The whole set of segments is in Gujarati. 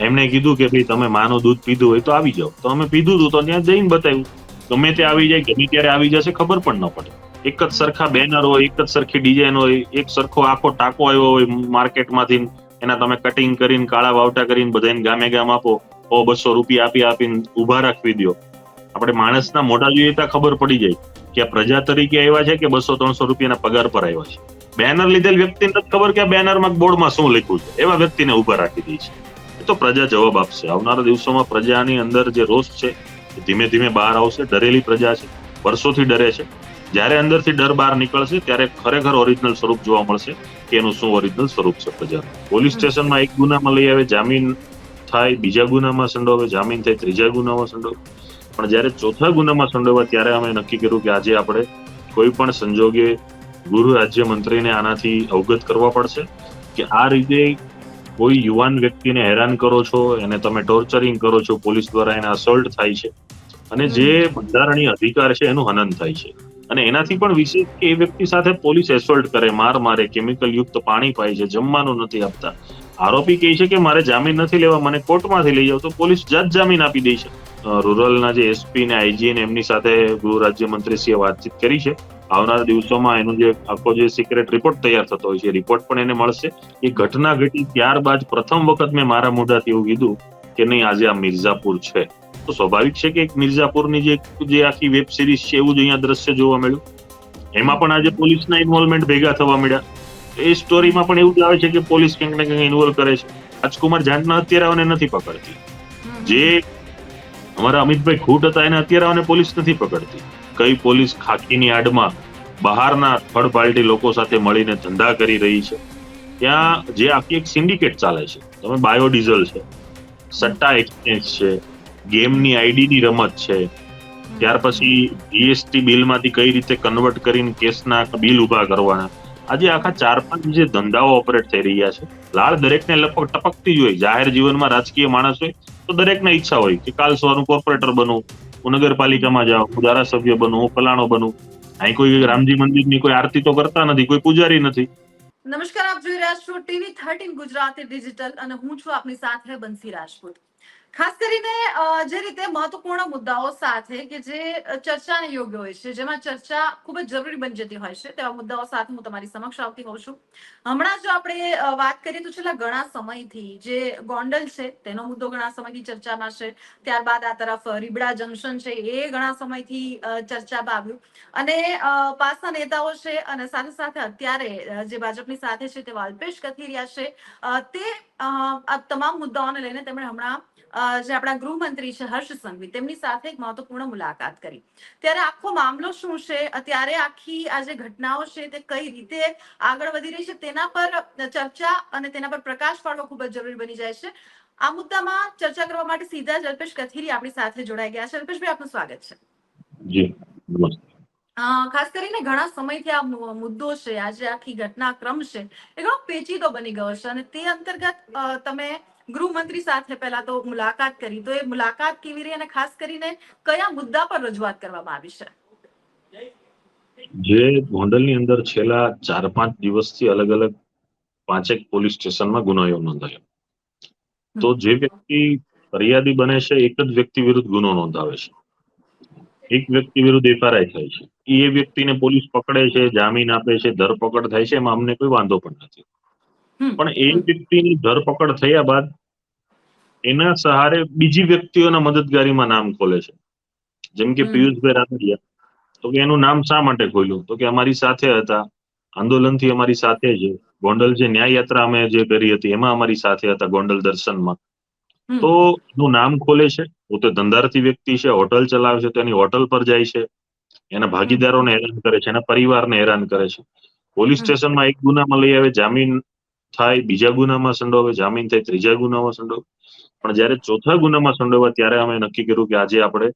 એમણે કીધું કે ભાઈ તમે માનું દૂધ પીધું હોય તો આવી જાઓ. તો અમે પીધું હતું તો ત્યાં જઈને બતાવ્યું. ગમે તે આવી જાય, ગમે ત્યારે આવી જશે, ખબર પણ ન પડે. એક જ સરખા બેનર હોય, એક જ સરખી ડિઝાઇન હોય, એક સરખો આખો ટાંકો આવ્યો હોય માર્કેટમાંથી, એના તમે કટિંગ કરીને કાળા વાવટા કરીને બધાને ગામે ગામ આપો. 100-200 રૂપિયા આપીને ઊભા રાખવી દો. આપણે માણસના મોઢા જોઈએ તો ખબર પડી જાય કે આ પ્રજા તરીકે આવ્યા છે કે 200-300 રૂપિયાના પગાર પર આવ્યા છે. બેનર લીધેલ વ્યક્તિને નથી ખબર કે આ બેનરમાં બોર્ડમાં શું લખ્યું છે. એવા વ્યક્તિને ઊભા રાખી દે છે. એ તો પ્રજા જવાબ આપશે. આવનારા દિવસોમાં પ્રજાની અંદર જે રોષ છે એ ધીમે ધીમે બહાર આવશે. ડરેલી પ્રજા છે, વર્ષોથી ડરે છે. જ્યારે અંદરથી ડર બહાર નીકળશે ત્યારે ખરેખર ઓરિજિનલ સ્વરૂપ જોવા મળશે કે એનું શું ઓરિજિનલ સ્વરૂપ છે પ્રજાનું. પોલીસ સ્ટેશનમાં એક ગુનામાં લઈ આવે, જામીન થાય, બીજા ગુનામાં સંડોવે, જામીન થાય, ત્રીજા ગુનામાં સંડોવે. પણ જ્યારે ચોથા ગુનામાં સંડોવ્યા ત્યારે અમે નક્કી કર્યું કે આજે આપણે કોઈ પણ સંજોગે ગૃહ રાજ્યમંત્રીને આનાથી અવગત કરવા પડશે કે આ રીતે કોઈ યુવાન વ્યક્તિને હેરાન કરો છો, એને તમે ટોર્ચરિંગ કરો છો, પોલીસ દ્વારા એને અસોલ્ટ થાય છે અને જે બંધારણીય અધિકાર છે એનું હનન થાય છે. અને એનાથી પણ વિશેષ કે એ વ્યક્તિ સાથે પોલીસ એસોલ્ટ કરે, માર મારે, કેમિકલ યુક્ત પાણી પાય છે, જમવાનું નથી આપતા. આરોપી કહે છે કે મારે જામીન નથી લેવા, મને કોર્ટમાંથી લઈ જાઓ, તો પોલીસ જાત જામીન આપી દે છે. રૂરલના જે એસપી ને આઈજી ને એમની સાથે ગૃહ રાજ્યમંત્રીશ્રીએ વાતચીત કરી છે. આવનારા દિવસોમાં એનું જે આખો જે સિક્રેટ રિપોર્ટ તૈયાર થતો હોય છે, રિપોર્ટ પણ એને મળશે. એ ઘટના ઘટી ત્યારબાદ પ્રથમ વખત મેં મારા મોઢાથી એવું કીધું કે નહીં, આજે આ મિર્ઝાપુર છે. તો સ્વાભાવિક છે કે એક મિર્ઝાપુરની જે આખી વેબ સિરીઝ છે એવું જ અહીંયા દ્રશ્ય જોવા મળ્યું. એમાં પણ આજે પોલીસના ઇન્વોલ્વમેન્ટ ભેગા થવા મળ્યા. એ સ્ટોરીમાં પણ એવું જ આવે છે કે પોલીસ કંઈક ને કંઈક ઇન્વોલ્વ કરે છે. રાજકુમાર જાટના અત્યારે નથી પકડતી. જે અમારા અમિતભાઈ ખૂટ હતા એને અત્યારે પોલીસ નથી પકડતી. કઈ પોલીસ ખાકીની આડમાં બહારના થર્ડ પાર્ટી લોકો સાથે મળીને ધંધા કરી રહી છે. ત્યાં જે આખી એક સિન્ડિકેટ ચાલે છે. તમે બાયોડીઝલ છે, સટ્ટા એક્સચેન્જ છે, ગેમની આઈડીની રમત છે, ત્યાર પછી જીએસટી બિલમાંથી કઈ રીતે કન્વર્ટ કરીને કેસના બિલ ઉભા કરવાના. આજે આખા 4-5 જે ધંધાઓ ઓપરેટ થઈ રહ્યા છે. લાળ દરેકને લપક ટપકતી જ હોય. જાહેર જીવનમાં રાજકીય માણસ હોય તો દરેકને ઈચ્છા હોય કે કાલ સવારનું કોર્પોરેટર બનવું, હું નગરપાલિકામાં જાઉં, હું ધારાસભ્ય બનું, હું ફલાણો બનું. અહીં કોઈ રામજી મંદિરની કોઈ આરતી તો કરતા નથી, કોઈ પૂજારી નથી. નમસ્કાર, આપ જોઈ રહ્યા છો ટીવી 13 ગુજરાતી ડિજિટલ અને હું છું આપની સાથે બંસી રાજપૂત. ખાસ કરીને જે રીતે મહત્વપૂર્ણ મુદ્દાઓ સાથે કે જે ચર્ચાને યોગ્ય હોય છે, જેમાં ચર્ચા ખૂબ જ જરૂરી બની જતી હોય છે, તેવા મુદ્દાઓ સાથે હું તમારી સમક્ષ આવતી હોઉં છું. હમણાં જો આપણે વાત કરીએ તો છેલ્લા ઘણા સમયથી જે ગોંડલ છે તેનો મુદ્દો ઘણા સમયથી ચર્ચામાં છે. ત્યારબાદ આ તરફ રીબડા જંકશન છે એ ઘણા સમયથી ચર્ચામાં આવ્યું. અને પાસના નેતાઓ છે અને સાથે સાથે અત્યારે જે ભાજપની સાથે છે તે અલ્પેશ કથિરિયા છે, તે આ તમામ મુદ્દાઓને લઈને તેમણે હમણાં જે આપણા ગૃહમંત્રી છે હર્ષ સંઘવી તેમની સાથે એક મહત્વપૂર્ણ મુલાકાત કરી. ત્યારે આખો મામલો શું છે, અત્યારે આખી આ જે ઘટનાઓ છે તે કઈ રીતે આગળ વધી રહી છે તેના પર ચર્ચા અને તેના પર પ્રકાશ પાડવો ખૂબ જ જરૂરી બની જાય છે. આ મુદ્દામાં ચર્ચા કરવા માટે સીધા જ અલ્પેશ કથિરિયા આપણી સાથે જોડાઈ ગયા છે. અલ્પેશભાઈ, આપનું સ્વાગત છે. જી નમસ્તે. ખાસ કરીને ઘણા સમયથી આ મુદ્દો છે, આજે આખી ઘટનાક્રમ છે એ ઘણો પેચીદો બની ગયો છે અને તે અંતર્ગત તમે ગૃહમંત્રી સાથે પહેલા તો મુલાકાત કરી. તો એ મુલાકાત કેવી રહી અને ખાસ કરીને કયા મુદ્દા પર રજૂઆત કરવામાં આવી છે? જે ગોંડલની અંદર છેલ્લા 4-5 દિવસથી અલગ અલગ 5 પોલીસ સ્ટેશનમાં ગુનાઓ નોંધાયો. તો જે વ્યક્તિ ફરિયાદી બને છે એક જ વ્યક્તિ વિરુદ્ધ ગુનો નોંધાવે છે. એક વ્યક્તિ વિરુદ્ધ એફઆરઆઈ થાય છે. એ વ્યક્તિને પોલીસ પકડે છે, જામીન આપે છે, ધરપકડ થાય છે, એમાં અમને કોઈ વાંધો પણ નથી. પણ એ વ્યક્તિની ધરપકડ થયા બાદ એના સહારે બીજી વ્યક્તિઓના મદદગારીમાં નામ ખોલે છે. જેમ કે પિયુષભાઈ રાદડિયા, તો કે એનું નામ શા માટે ખોલ્યું? તો કે અમારી સાથે હતા, આંદોલનથી અમારી સાથે છે. ગોંડલ જે ન્યાય યાત્રા અમે જે કરી હતી એમાં અમારી સાથે હતા, ગોંડલ દર્શનમાં. તો એનું નામ ખોલે છે. પોતે ધંધાર્થી વ્યક્તિ છે, હોટલ ચલાવે છે, તો એની હોટલ પર જાય છે, એના ભાગીદારોને હેરાન કરે છે, એના પરિવારને હેરાન કરે છે. પોલીસ સ્ટેશનમાં એક ગુનામાં લઈ આવે, જામીન થાય, બીજા ગુનામાં સંડોવે, જામીન થાય, ત્રીજા ગુનામાં સંડોવે. પણ જ્યારે ચોથા ગુનામાં સંડોવ્યા ત્યારે અમે નક્કી કર્યું કે આજે આપણે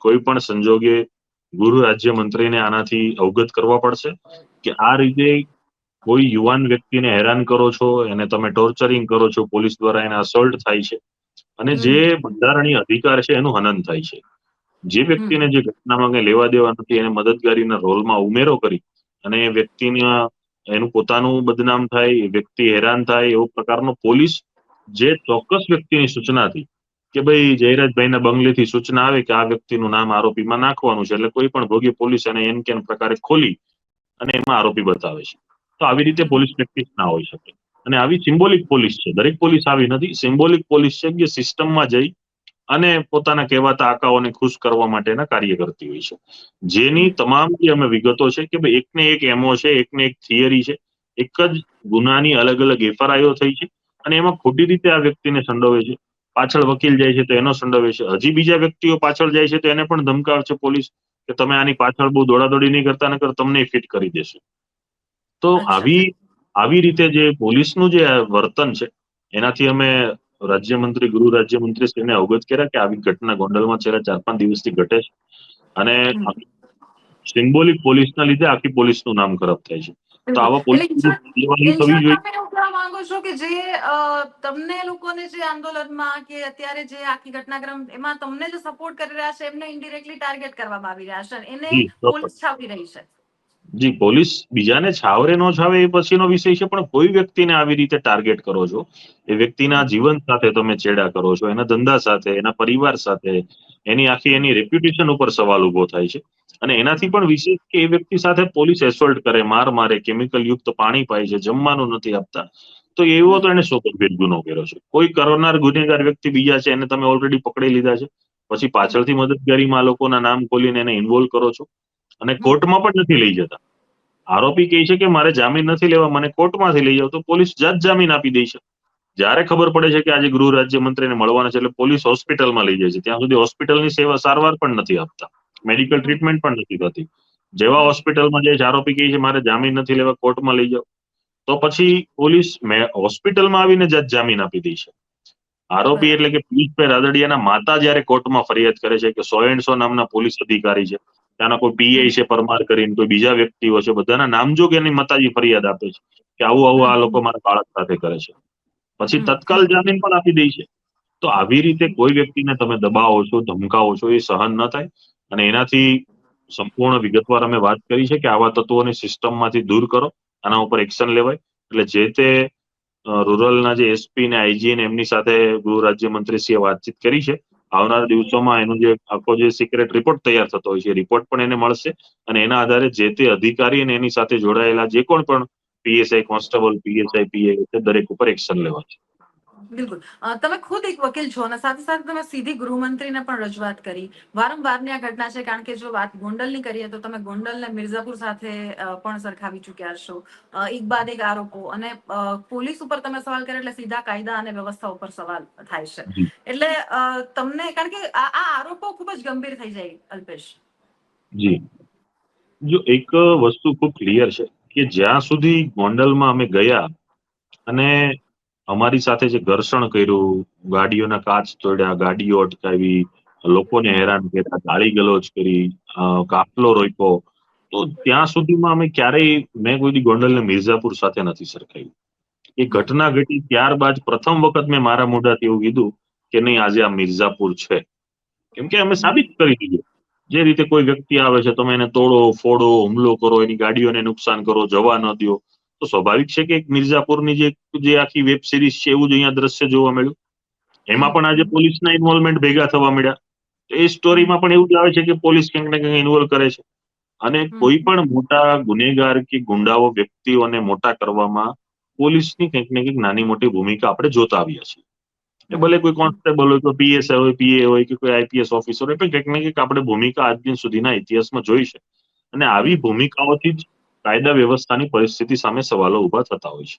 કોઈ પણ સંજોગે ગૃહ રાજ્યમંત્રીને આનાથી અવગત કરવા પડશે કે આ રીતે કોઈ યુવાન વ્યક્તિને હેરાન કરો છો, એને તમે ટોર્ચરિંગ કરો છો, પોલીસ દ્વારા એને અસોલ્ટ થાય છે અને જે બંધારણીય અધિકાર છે એનું હનન થાય છે. જે વ્યક્તિને જે ઘટનામાં કઈ લેવા દેવા નથી એને મદદગારીના રોલમાં ઉમેરો કરી અને એ વ્યક્તિના એનું પોતાનું બદનામ થાય, એ વ્યક્તિ હેરાન થાય એવો પ્રકારનો પોલીસ જે ચોક્કસ વ્યક્તિની સૂચનાથી કે ભાઈ જયરાજભાઈના બંગલેથી સૂચના આવે કે આ વ્યક્તિનું નામ આરોપીમાં નાખવાનું છે, એટલે કોઈ પણ ભોગી પોલીસ એને એન કેન પ્રકારે ખોલી અને એમાં આરોપી બતાવે છે. તો આવી રીતે પોલીસ પ્રેક્ટિસ ના હોઈ શકે. અને આવી સિમ્બોલિક પોલીસ છે. દરેક પોલીસ આવી નથી. સિમ્બોલિક પોલીસ છે કે સિસ્ટમમાં જઈ અને પોતાના કહેવાતા આકાઓને ખુશ કરવા માટેના કાર્ય કરતી હોય છે. જેની તમામ જે અમે વિગતો છે કે ભાઈ એકને એક એમઓ છે, એકને એક થિયરી છે, એક જ ગુનાની અલગ અલગ એફઆરઆઈઓ થઈ છે અને એમાં ખોટી રીતે આ વ્યક્તિને સંડોવે છે. પાછળ વકીલ જાય છે તો એનો સંડોવે છે. હજી બીજા વ્યક્તિઓ પાછળ જાય છે તો એને પણ ધમકાવે છે પોલીસ કે તમે આની પાછળ બહુ દોડાદોડી નહીં કરતા, નકર તમને ફિટ કરી દેશે. તો અચ્છા. આવી રીતે જે પોલીસનું જે વર્તન છે એનાથી અમે રાજ્યમંત્રી ગૃહ રાજ્યમંત્રી શ્રીને અવગત કર્યા કે આવી ઘટના ગોંડલમાં છેલ્લા 4-5 દિવસથી ઘટે છે અને સિમ્બોલિક પોલીસના લીધે આખી પોલીસનું નામ ખરાબ થાય છે. તો આવા એટલે પોલીસ કાર્યવાહી થવી જોઈએ. તમે એવું કહેવા માંગો છો કે જે તમને લોકોને જે આંદોલનમાં કે અત્યારે જે આખી ઘટનાક્રમ એમાં તમને જે સપોર્ટ કરી રહ્યા છે એમને ઇનડિરેક્ટલી ટાર્ગેટ કરવામાં આવી રહ્યા છે અને એને જી ચોક્કસ. પોલીસ છાપી રહી છે. જી, પોલીસ બીજાને છાવરે ન છાવે એ પછીનો વિષય છે, પણ કોઈ વ્યક્તિને આવી રીતે ટાર્ગેટ કરો છો, એ વ્યક્તિના જીવન સાથે તમે ચેડા કરો છો, એના ધંધા સાથે, એના પરિવાર સાથે, એની રેપ્યુટેશન ઉપર સવાલ ઉભો થાય છે. અને એનાથી પણ વિશેષ કે એ વ્યક્તિ સાથે પોલીસ એસોલ્ટ કરે, માર મારે, કેમિકલ યુક્ત પાણી પાય છે, જમવાનું નથી આપતા, તો એવો તો એને ગંભીર ગુનો કર્યો છે. કોઈ કરનાર ગુનેગાર વ્યક્તિ બીજા છે એને તમે ઓલરેડી પકડી લીધા છે, પછી પાછળથી મદદગારીમાં આ લોકોના નામ ખોલીને એને ઇન્વોલ્વ કરો છો અને કોર્ટમાં પણ નથી લઈ જતા. આરોપી કહે છે કે મારે જામીન નથી લેવા, મને કોર્ટમાંથી લઈ જાવ, તો પોલીસ જામીન આપી દે છે. જ્યારે ખબર પડે છે કે આજે ગૃહ રાજ્યમંત્રીને મળવાના છે એટલે પોલીસ હોસ્પિટલમાં લઈ જાય છે. ત્યાં સુધી હોસ્પિટલની સારવાર પણ નથી આપતા, મેડિકલ ટ્રીટમેન્ટ પણ નથી થતી. જેવા હોસ્પિટલમાં જાય છે, આરોપી કહે છે મારે જામીન નથી લેવા, કોર્ટમાં લઈ જાઓ, તો પછી પોલીસ હોસ્પિટલમાં આવીને જામીન આપી દે છે. આરોપી એટલે કે પિયુષભાઈ રાદડિયાના માતા જ્યારે કોર્ટમાં ફરિયાદ કરે છે કે 100 નામના પોલીસ અધિકારી છે, ત્યાંના કોઈ પીઆઈ છે પરમાર કરીને, કોઈ બીજા વ્યક્તિઓ છે, બધાના નામજોગ એની માતાજી ફરિયાદ આપે છે કે આવું આવું આ લોકો મારા બાળક સાથે કરે છે, પછી તત્કાલ જામીન પણ આપી દે છે. તો આવી રીતે કોઈ વ્યક્તિને તમે દબાવો છો, ધમકાવો છો, એ સહન ન થાય. અને એનાથી સંપૂર્ણ વિગતવાર અમે વાત કરી છે કે આવા તત્વોને સિસ્ટમમાંથી દૂર કરો, આના ઉપર એક્શન લેવાય. એટલે જે તે રૂરલના જે એસપી ને આઈજી ને એમની સાથે ગૃહ રાજ્યમંત્રીશ્રીએ વાતચીત કરી છે. આવનારા દિવસોમાં એનો જે આખો જે સિક્રેટ રિપોર્ટ તૈયાર થતો હોય છે, રિપોર્ટ પણ એને મળશે અને એના આધારે જે તે અધિકારી અને એની સાથે જોડાયેલા જે પણ પીએસઆઈ કોન્સ્ટેબલ, પીએસઆઈ, પીએ દરેક ઉપર એક્શન લેવાશે. બિલકુલ. તમે ખુદ એક વકીલ છો અને સાથે સાથે તમે સીધી ગૃહમંત્રીને પણ રજૂઆત કરી. વારંવારની આ ઘટના છે, કારણ કે જો વાત ગોંડલની કરીએ તો તમે ગોંડલને મિર્ઝાપુર સાથે પણ સરખાવી ચૂક્યા છો. એક બાદ એક આરોપો અને પોલીસ ઉપર તમે સવાલ કર્યા એટલે સીધા કાયદા અને વ્યવસ્થા ઉપર સવાલ થાય છે. જી એટલે તમને, કારણ કે આ આરોપો ખૂબ જ ગંભીર થઈ જાય અલ્પેશ. જી, જો એક વસ્તુ ખૂબ ક્લિયર છે કે જ્યાં સુધી ગોંડલમાં અમે ગયા અને અમારી સાથે જે ઘર્ષણ કર્યું, ગાડીઓના કાચ તોડ્યા, ગાડીઓ અટકાવી, લોકોને હેરાન કર્યા, ગાળી ગલોચ કરી, કાફલો રોક્યો, તો ત્યાં સુધીમાં અમે ક્યારેય મેં કોઈ દી ગોંડલને મિર્ઝાપુર સાથે નથી સરખાવ્યું. એ ઘટના ઘટી ત્યારબાદ પ્રથમ વખત મેં મારા મોઢાથી એવું કીધું કે નહીં, આજે આ મિર્ઝાપુર છે. કેમ કે અમે સાબિત કરી દીધું. જે રીતે કોઈ વ્યક્તિ આવે છે તમે એને તોડો, ફોડો, હુમલો કરો, એની ગાડીઓને નુકસાન કરો, જવા ન દો, તો સ્વાભાવિક છે કે એક મિર્ઝાપુરની જે આખી વેબ સિરીઝ છે એવું જ અહીંયા દ્રશ્ય જોવા મળ્યું. એમાં પણ આજે પોલીસના ઇન્વોલ્વમેન્ટ ભેગા થવા મળ્યા. તો એ સ્ટોરીમાં પણ એવું જ આવે છે કે પોલીસ ક્યાંક ને ક્યાંક ઇન્વોલ્વ કરે છે. અને કોઈ પણ મોટા ગુનેગાર કે ગુંડાઓ વ્યક્તિઓને મોટા કરવામાં પોલીસની કંઈક ને કંઈક નાની મોટી ભૂમિકા આપણે જોતા આવ્યા છીએ. એ ભલે કોઈ કોન્સ્ટેબલ હોય, કોઈ પીએસઆઈ હોય, પીએ હોય કે કોઈ આઈપીએસ ઓફિસર હોય, પણ કંઈક ને કંઈક આપણે ભૂમિકા આજ દિન સુધીના ઇતિહાસમાં જોઈ છે. અને આવી ભૂમિકાઓથી જ કાયદા વ્યવસ્થાની પરિસ્થિતિ સામે સવાલો ઉભા થતા હોય છે.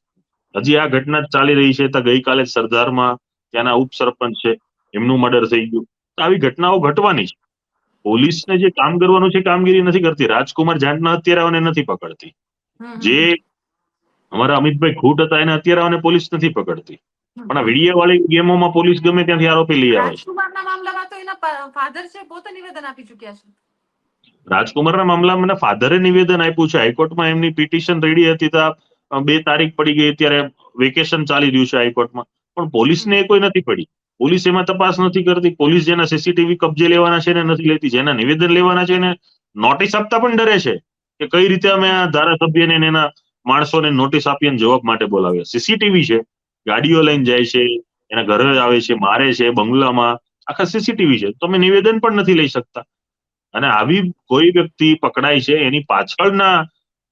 હજી આ ઘટના ચાલી રહી છે તો ગઈકાલે સરદારમાં ત્યાંના ઉપસરપંચ છે, એમનું મર્ડર થઈ ગયું. તો આવી ઘટનાઓ ઘટવાની છે. પોલીસને જે કામ કરવાનું છે કામગીરી નથી કરતી. રાજકુમાર જાટના હત્યારાઓને નથી પકડતી. જે અમારા અમિતભાઈ ખૂટ હતા એને હત્યારાઓને પોલીસ નથી પકડતી. પણ આ વિડીયોવાળી ગેમોમાં પોલીસ ગમે ત્યાંથી આરોપી લઈ આવે છે. રાજકુમારના મામલામાં તો એના ફાધર છે, પોતે નિવેદન આપી ચૂક્યા છે. રાજકુમારના મામલામાં મને ફાધરે નિવેદન આપ્યું છે. હાઈકોર્ટમાં એમની પિટિશન રેડી હતી તો 2 તારીખ પડી ગઈ, અત્યારે વેકેશન ચાલી રહ્યું છે હાઈકોર્ટમાં, પણ પોલીસને એ કોઈ નથી પડી. પોલીસ એમાં તપાસ નથી કરતી. પોલીસ જેના સીસીટીવી કબજે લેવાના છે એને નથી લેતી, જેના નિવેદન લેવાના છે એને નોટિસ આપતા પણ ડરે છે કે કઈ રીતે અમે આ ધારાસભ્યને એના માણસોને નોટિસ આપી અને જવાબ માટે બોલાવ્યા. સીસીટીવી છે, ગાડીઓ લઈને જાય છે, એના ઘરે આવે છે, મારે છે, બંગલામાં આખા સીસીટીવી છે, તમે નિવેદન પણ નથી લઈ શકતા. અને આવી કોઈ વ્યક્તિ પકડાય છે, એની પાછળના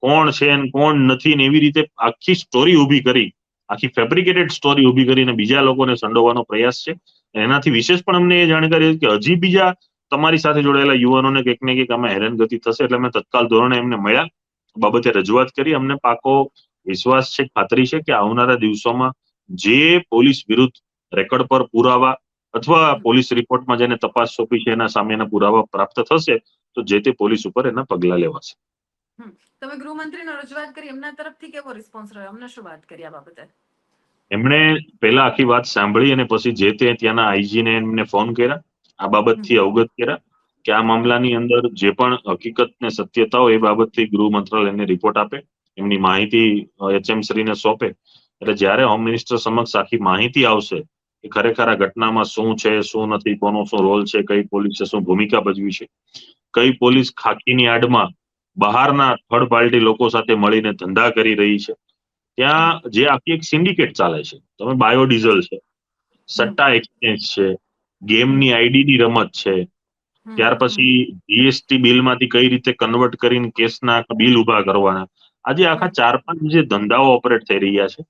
કોણ છે ને કોણ નથી ને એવી રીતે આખી સ્ટોરી ઊભી કરી, આખી ફેબ્રિકેટેડ સ્ટોરી ઊભી કરીને બીજા લોકોને સંડોવાનો પ્રયાસ છે. એનાથી વિશેષ પણ અમને એ જાણકારી હતી કે હજી બીજા તમારી સાથે જોડાયેલા યુવાનોને કંઈક ને કંઈક આમાં હેરાનગતિ થશે, એટલે અમે તત્કાલ ધોરણે એમને મળ્યા, બાબતે રજૂઆત કરી. અમને પાકો વિશ્વાસ છે, ખાતરી છે કે આવનારા દિવસોમાં જે પોલીસ વિરુદ્ધ રેકોર્ડ પર પુરાવા અથવા પોલીસ રિપોર્ટમાં જેને તપાસ સોંપી છે એના સામેના પુરાવા પ્રાપ્ત થશે, તો જે તે પોલીસ ઉપર એના પગલા લેવાશે. તમે ગૃહમંત્રીને રજૂઆત કરી, એમના તરફથી કેવો રિસ્પોન્સ રહ્યો? અમને શું વાત કરી આ બાબતે? એમણે પહેલા આખી વાત સાંભળી અને પછી જે તે ત્યાંના આઈજીને એમને ફોન કર્યા, આ બાબતથી અવગત કર્યા કે આ મામલાની અંદર જે પણ હકીકત ને સત્યતા હોય એ બાબતથી ગૃહ મંત્રાલયને રિપોર્ટ આપે, એમની માહિતી એચએમ શ્રીને સોંપે. એટલે જ્યારે હોમ મિનિસ્ટર સમક્ષ આખી માહિતી આવશે કે ખરેખર આ ઘટનામાં શું છે, શું નથી, કોનો શું રોલ છે, કઈ પોલીસે શું ભૂમિકા ભજવી છે, કઈ પોલીસ ખાકીની આડમાં બહારના થર્ડ પાર્ટી લોકો સાથે મળીને ધંધા કરી રહી છે, ત્યાં જે આખી એક સિન્ડિકેટ ચાલે છે, તમે બાયોડીઝલ છે, સટ્ટા એક્સચેન્જ છે, ગેમની આઈડીની રમત છે, ત્યાર પછી જીએસટી બિલમાંથી કઈ રીતે કન્વર્ટ કરીને કેસના બિલ ઉભા કરવાના, આજે આખા 4-5 જે ધંધાઓ ઓપરેટ થઈ રહ્યા છે.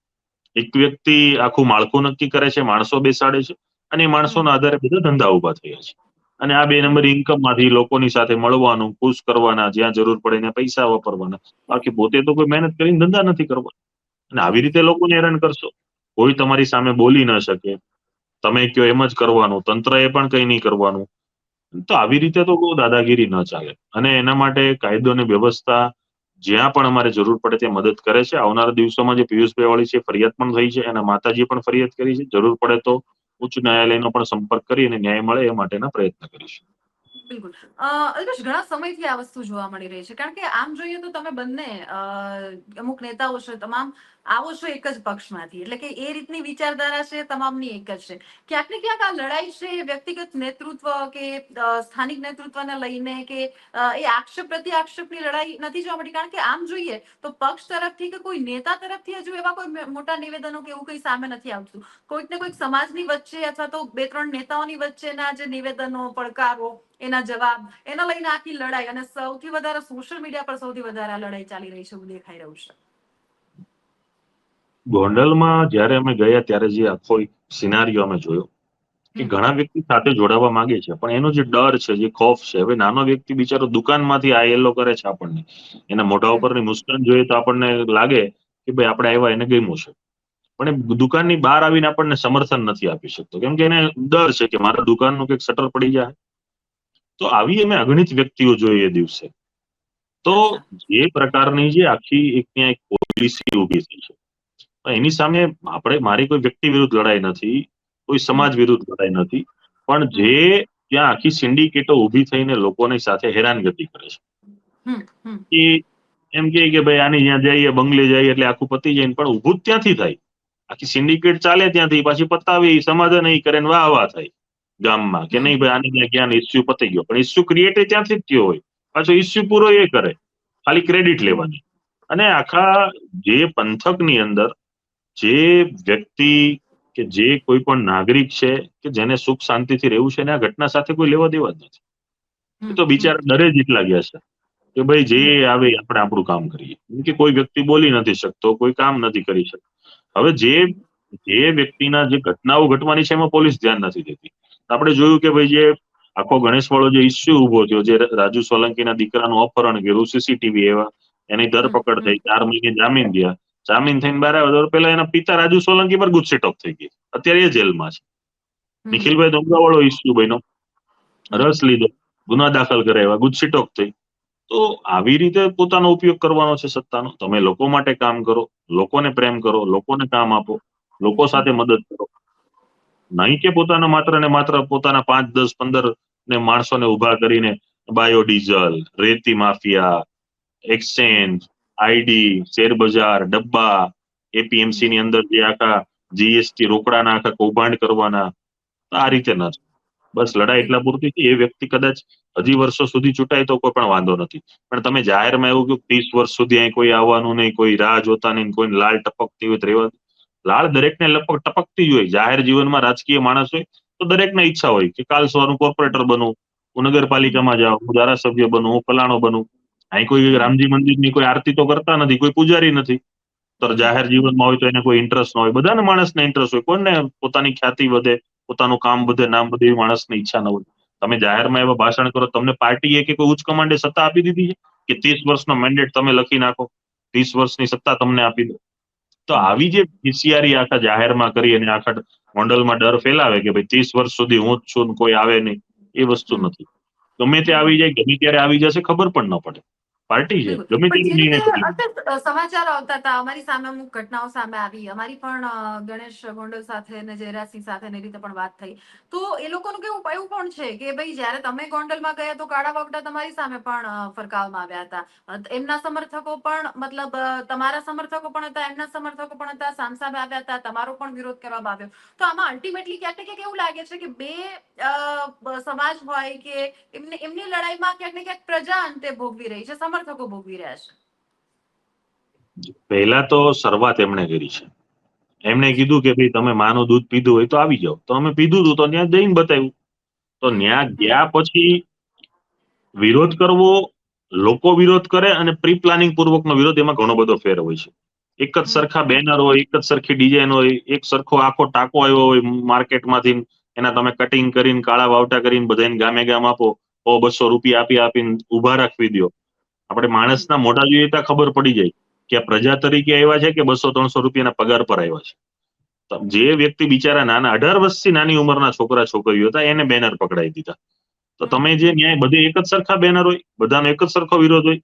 એક વ્યક્તિ આખું માળખું નક્કી કરે છે, માણસો બેસાડે છે અને એ માણસોના આધારે બધા ધંધા ઉભા થયા છે. અને આ 2 નંબર ઇન્કમમાંથી લોકોની સાથે મળવાનું, ખુશ કરવાના, જ્યાં જરૂર પડે એને પૈસા વાપરવાના, બાકી પોતે તો કોઈ મહેનત કરીને ધંધા નથી કરવા. અને આવી રીતે લોકોને હેરાન કરશો, કોઈ તમારી સામે બોલી ન શકે, તમે કયો એમ જ કરવાનું, તંત્ર એ પણ કંઈ નહીં કરવાનું. તો આવી રીતે તો બહુ દાદાગીરી ન ચાલે. અને એના માટે કાયદો અને વ્યવસ્થા જ્યાં પણ અમારે જરૂર પડે ત્યાં મદદ કરે છે. આવનારા દિવસોમાં જે પિયુષભાઈ વાળી છે ફરિયાદ પણ થઈ છે, એના માતાજીએ પણ ફરિયાદ કરી છે. જરૂર પડે તો ઉચ્ચ ન્યાયાલયનો પણ સંપર્ક કરી અને ન્યાય મળે એ માટેના પ્રયત્ન કરીશું. બિલકુલ. અલ્પેશ, ઘણા સમયથી આ વસ્તુ જોવા મળી રહી છે, કારણ કે આમ જોઈએ તો તમે બંને અમુક નેતાઓ છે, તમામ આવો છો એક જ પક્ષમાંથી, એટલે કે એ રીતની વિચારધારા છે તમામની એક જ છે. ક્યાંક ને ક્યાંક આ લડાઈ છે એ વ્યક્તિગત નેતૃત્વ કે સ્થાનિક નેતૃત્વને લઈને કે એ આક્ષેપ પ્રતિ આક્ષેપની લડાઈ નથી જોવા મળી, કારણ કે આમ જોઈએ તો પક્ષ તરફથી કે કોઈ નેતા તરફથી હજુ એવા કોઈ મોટા નિવેદનો કે એવું કંઈ સામે નથી આવતું. કોઈક ને કોઈક સમાજની વચ્ચે અથવા તો 2-3 નેતાઓની વચ્ચેના જે નિવેદનો, પડકારો, એના જવાબ, એના લઈને આખી લડાઈ, અને સૌથી વધારે સોશિયલ મીડિયા પર સૌથી વધારે આ લડાઈ ચાલી રહી છે એવું દેખાઈ રહ્યું છે. ગોંડલમાં જ્યારે અમે ગયા ત્યારે જે આખો સિનારીઓ અમે જોયો કે ઘણા વ્યક્તિ સાથે જોડાવા માંગે છે, પણ એનો જે ડર છે, જે ખોફ છે, હવે નાનો વ્યક્તિ બિચારો દુકાનમાંથી આયેલો કરે છે આપણને, એના મોઢા ઉપરની મુસ્કાન જોઈએ તો આપણને લાગે કે ભાઈ આપણે આવ્યા એને ગમ્યું છે, પણ એ દુકાનની બહાર આવીને આપણને સમર્થન નથી આપી શકતો, કેમ કે એને ડર છે કે મારા દુકાનનું કંઈક શટર પડી જાય. તો આવી અમે અગણિત વ્યક્તિઓ જોઈ એ દિવસે. તો જે પ્રકારની જે આખી એક ત્યાં એક પોલિસી ઊભી થઈ છે, એની સામે મારી કોઈ વ્યક્તિ વિરુદ્ધ લડાઈ નથી, કોઈ સમાજ વિરુદ્ધ લડાઈ નથી, પણ જે ત્યાં આખી સિન્ડિકેટો ઊભી થઈને લોકોની સાથે હેરાનગતિ કરે છે, એ એમ કે ભાઈ આની જ્યાં જઈએ, બંગલે જઈએ એટલે આખું પતી જાય, પણ ઊભું જ ત્યાંથી થાય. આખી સિન્ડિકેટ ચાલે ત્યાંથી, પાછી પતાવી, સમાધાન નહીં કરે, વાહ વાહ થાય ગામમાં કે નહીં ભાઈ આની ત્યાં ક્યાં ઇસ્યુ પતી ગયો, પણ ઇસ્યુ ક્રિએટ ત્યાંથી જ થયો હોય, પાછો ઇસ્યુ પૂરો એ કરે, ખાલી ક્રેડિટ લેવાની. અને આખા જે પંથકની અંદર જે વ્યક્તિ કે જે કોઈ પણ નાગરિક છે કે જેને સુખ શાંતિથી રહેવું છે, ને આ ઘટના સાથે કોઈ લેવા દેવા જ નથી. એ તો બિચારા ડરે જ એટલા ગયા છે કે ભાઈ જે આવે આપણે આપણું કામ કરીએ, કેમ કે કોઈ વ્યક્તિ બોલી નથી શકતો, કોઈ કામ નથી કરી શકતો. હવે જે વ્યક્તિના જે ઘટનાઓ ઘટવાની છે એમાં પોલીસ ધ્યાન નથી દેતી. આપણે જોયું કે ભાઈ જે આખો ગણેશ વાળો જે ઇસ્યુ ઉભો થયો, જે રાજુ સોલંકીના દીકરાનું અપહરણ કર્યું, સીસીટીવી એવા, એની ધરપકડ થઈ, 4 મહિને જામીન થયા, જામીન થઈને બહાર આવ્યો તો પેલા એના પિતા રાજુ સોલંકી પર ગુજસેટ ઓફ થઈ ગઈ, અત્યારે એ જેલમાં છે. નિખિલભાઈ દોંગરા વાળો ઇસ્યુ બન્યો, રસ લીધો, ગુના દાખલ કરાવ્યા, ગુજસેટ ઓફ થઈ. તો આવી રીતે પોતાનો ઉપયોગ કરવાનો છે સત્તાનો. તમે લોકો માટે કામ કરો, લોકોને પ્રેમ કરો, લોકોને કામ આપો, લોકો સાથે મદદ કરો, નહીં કે પોતાના માત્ર ને માત્ર પોતાના 5, 10, 15 ને માણસોને ઉભા કરીને બાયોડીઝલ, રેતી માફિયા, એક્સચેન્જ, આઈડી, શેર બજાર, ડબ્બા, એપીએમસી ની અંદર જે આખા જીએસટી રોકડાના આખા કૌભાંડ કરવાના, આ રીતે ન. બસ લડાઈ એટલા પૂરતી છે, એ વ્યક્તિ કદાચ હજી વર્ષો સુધી ચૂંટાય તો કોઈ પણ વાંધો નથી, પણ તમે જાહેરમાં એવું કહ્યું 30 વર્ષ સુધી અહીં કોઈ આવવાનું નહીં, કોઈ રાહ જોતા નહીં, કોઈ લાલ ટપકતી હોય રહેવા, લાળ દરેકને લપક ટપકતી જ હોય. જાહેર જીવનમાં રાજકીય માણસ હોય તો દરેકને ઈચ્છા હોય કે કાલ સવારનું કોર્પોરેટર બનવું, હું નગરપાલિકામાં જાઉં, હું ધારાસભ્ય બનું, હું ફલાણો બનું. અહીં કોઈ રામજી મંદિરની કોઈ આરતી તો કરતા નથી, કોઈ પૂજારી નથી. તો જાહેર જીવનમાં હોય તો એને કોઈ ઇન્ટરેસ્ટ ન હોય. બધાને માણસને ઇન્ટરેસ્ટ હોય. કોઈને પોતાની ખ્યાતિ વધે, પોતાનું કામ વધે, નામ વધે, એવી માણસની ઈચ્છા ન હોય. તમે જાહેરમાં એવા ભાષણ કરો, તમને પાર્ટીએ કે કોઈ ઉચ્ચ કમાન્ડે સત્તા આપી દીધી છે કે 30 વર્ષનો મેન્ડેટ તમે લખી નાખો, 30 વર્ષની સત્તા તમને આપી દો. તો આવી જે હોશિયારી આખા જાહેરમાં કરી અને આખા મંડળમાં ડર ફેલાવે કે ભાઈ 30 વર્ષ સુધી હું જ છું ને કોઈ આવે નહીં, એ વસ્તુ નથી. ગમે તે આવી જાય, ગમે ત્યારે આવી જશે, ખબર પણ ન પડે. પાર્ટી છે, બિલકુલ. ગમે પણ ત્યારે જે રીતે નિર્ણય કરી લે. અત્યારે સમાચારો આવતા હતા, અમારી સામે અમુક ઘટનાઓ સામે આવી, અમારી પણ ગણેશ ગોંડલ સાથે અને જયરાજસિંહ સાથે એ રીતે પણ વાત થઈ. તો એ લોકોનું કેવું એવું પણ છે કે ભાઈ જયારે તમે ગોંડલમાં ગયા તો કાળા વગડા તમારી સામે પણ ફરકાવવામાં આવ્યા હતા. એમના સમર્થકો પણ મતલબ તમારા સમર્થકો પણ હતા, એમના સમર્થકો પણ હતા, સામસામે આવ્યા હતા, તમારો પણ વિરોધ કરવામાં આવ્યો. તો આમાં અલ્ટિમેટલી ક્યાંક ને ક્યાંક એવું લાગે છે કે બે સમાજ હોય કે એમની લડાઈમાં ક્યાંક ને ક્યાંક પ્રજા અંતે ભોગવી રહી છે, સમર્થકો ભોગવી રહ્યા છે. પહેલા તો શરૂઆત એમણે કરી છે. એમણે કીધું કે ભાઈ તમે માનું દૂધ પીધું હોય તો આવી જાઓ. તો અમે પીધું હતું, તો ત્યાં જઈને બતાવ્યું. તો ત્યાં ગયા પછી વિરોધ કરવો, લોકો વિરોધ કરે અને પ્રી પ્લાનિંગ પૂર્વકનો વિરોધ, એમાં ઘણો બધો ફેર હોય છે. એક જ સરખા બેનર હોય, એક જ સરખી ડિઝાઇન હોય, એક સરખો આખો ટાંકો આવ્યો હોય માર્કેટમાંથી, એના તમે કટિંગ કરીને કાળા વાવટા કરીને બધાને ગામે ગામ આપો, 200 રૂપિયા આપીને ઉભા રાખવી દો. આપણે માણસના મોઢા જોઈએ તો ખબર પડી જાય કે આ પ્રજા તરીકે આવ્યા છે કે 200-300 રૂપિયાના પગાર પર આવ્યા છે. જે વ્યક્તિ બિચારા નાના 18 વર્ષથી નાની ઉંમરના છોકરા છોકરીઓ હતા, એને બેનર પકડાઈ દીધા. તો તમે જે ન્યાય બધે એક જ સરખા બેનર હોય, બધાનો એક જ સરખો વિરોધ હોય,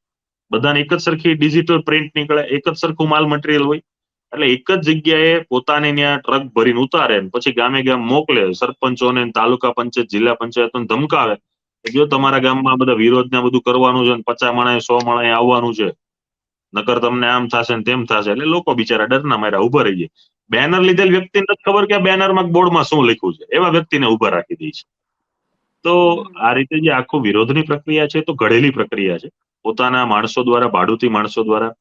બધાને એક જ સરખી ડિજિટલ પ્રિન્ટ નીકળે, એક જ સરખું માલ મટીરિયલ હોય, એટલે એક જ જગ્યાએ પોતાને ત્યાં ટ્રક ભરીને ઉતારે, પછી ગામે ગામ મોકલે, સરપંચોને, તાલુકા પંચાયત, જિલ્લા પંચાયતોને ધમકાવે કે જો તમારા ગામમાં બધા વિરોધ ને બધું કરવાનું છે, 50 માણસે 100 માણસે આવવાનું છે, નકર તમને આમ થશે ને તેમ થશે. એટલે લોકો બિચારા ડરના માર્યા ઉભા રહી જાય. બેનર લીધેલ વ્યક્તિને નથી ખબર કે આ બેનરમાં બોર્ડમાં શું લખ્યું છે, એવા વ્યક્તિને ઉભા રાખી દે છે. તો આ રીતે જે આખું વિરોધની પ્રક્રિયા છે, તો ઘડેલી પ્રક્રિયા છે. પોતાના માણસો દ્વારા, ભાડુતી માણસો દ્વારા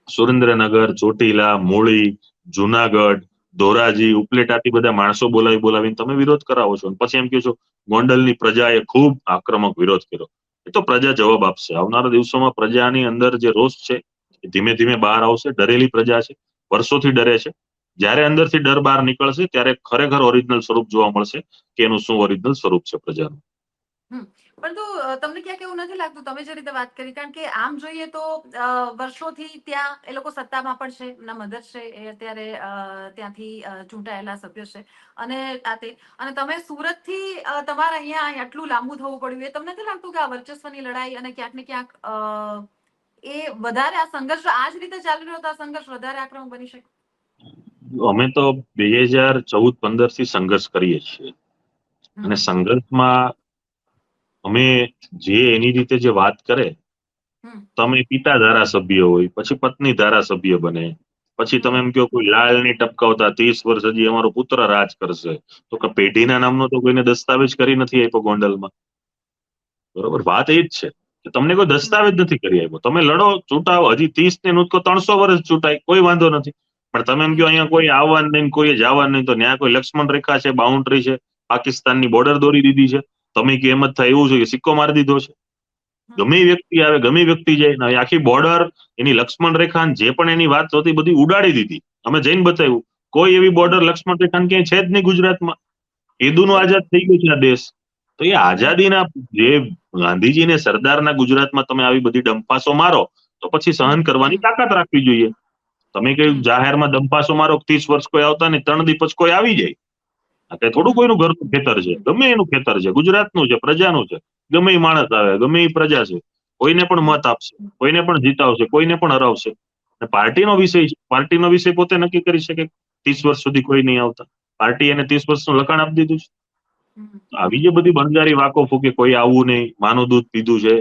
સુરેન્દ્રનગર, ચોટીલા, મૂળી, જુનાગઢ, ધોરાજી, ઉપલેટાથી બધા માણસો બોલાવીને તમે વિરોધ કરાવો છો. પછી એમ કહો છો ગોંડલની પ્રજાએ ખૂબ આક્રમક વિરોધ કર્યો. એ તો પ્રજા જવાબ આપશે. આવનારા દિવસોમાં પ્રજાની અંદર જે રોષ છે એ ધીમે ધીમે બહાર આવશે. ડરેલી પ્રજા છે, વર્ષોથી ડરે છે. જ્યારે અંદરથી ડર બહાર નીકળશે ત્યારે ખરેખર ઓરિજિનલ સ્વરૂપ જોવા મળશે કે એનું શું ઓરિજિનલ સ્વરૂપ છે પ્રજાનું. પરંતુ તમને ક્યાંક એવું નથી લાગતું, તમે જે રીતે વાત કરી, કારણ કે આમ જોઈએ તો વર્ષોથી ત્યાં એ લોકો સત્તામાં પણ છે, એમના મધર છે એ અત્યારે ત્યાંથી ચૂંટાયેલા સભ્ય છે, અને તમે સુરત થી તમારે અહીંયા આટલું લાંબુ થવું પડ્યું, એ તમને નથી લાગતું કે આ વર્ચસ્વની લડાઈ અને ક્યાંક ને ક્યાંક એ વધારે આ સંઘર્ષ આ જ રીતે ચાલી રહ્યો તો આ સંઘર્ષ વધારે આક્રમક બની શકે? અમે તો 2014-15 થી સંઘર્ષ કરીએ છીએ અને સંઘર્ષમાં અમે જે એની રીતે જે વાત કરે, તમે પિતા ધારાસભ્ય હોય, પછી પત્ની ધારાસભ્ય બને, પછી તમે એમ કહો કોઈ લાલ ની ટપકાવતા 30 વર્ષ હજી અમારો પુત્ર રાજ કરશે, તો કે પેઢીના નામનો તો કોઈને દસ્તાવેજ કરી નથી આપ્યો ગોંડલમાં. બરોબર, વાત એ જ છે કે તમને કોઈ દસ્તાવેજ નથી કરી આપ્યો. તમે લડો, ચૂંટાવો, હજી 30 ને નુતકો 300 વર્ષ ચૂંટાય, કોઈ વાંધો નથી. પણ તમે એમ કહો અહીંયા કોઈ આવવાનું નહીં, કોઈ જવાનું નહીં, તો ત્યાં કોઈ લક્ષ્મણ રેખા છે, બાઉન્ડ્રી છે, પાકિસ્તાનની બોર્ડર દોરી દીધી છે. તમે કે એમ જ થાય એવું છે કે સિક્કો મારી દીધો છે. ગમે વ્યક્તિ આવે, ગમે વ્યક્તિ જાય, આખી બોર્ડર, એની લક્ષ્મણ રેખા જે પણ એની વાત હતી બધી ઉડાડી દીધી. અમે જઈને બતાવ્યું, કોઈ એવી બોર્ડર લક્ષ્મણ રેખા ક્યાંય છે જ નહીં ગુજરાતમાં. ઈદુનું આઝાદ થઈ ગયું છે આ દેશ. તો એ આઝાદીના જે ગાંધીજીને સરદારના ગુજરાતમાં તમે આવી બધી ડંફાસો મારો, તો પછી સહન કરવાની તાકાત રાખવી જોઈએ. તમે કઈ જાહેરમાં ડંફાસો મારો, 30 વર્ષ કોઈ આવતા નહીં, 3 દિવસ કોઈ આવી જાય. આ કઈ થોડું કોઈનું ઘરનું ખેતર છે, ગમે એનું ખેતર છે, ગુજરાતનું છે, પ્રજાનું છે. ગમે એ માણસ આવે, ગમે એ પ્રજા છે, કોઈને પણ મત આપશે, કોઈને પણ જીતાવશે, કોઈને પણ હરાવશે. પાર્ટીનો વિષય છે, પાર્ટીનો વિષય પોતે નક્કી કરી શકે 30 વર્ષ સુધી કોઈ નહીં આવતા. પાર્ટી એને 30 વર્ષનું લખાણ આપી દીધું છે. આવી જે બધી બંજારી વાકો ફૂકે કોઈ આવવું નહીં, માનું દૂધ પીધું છે,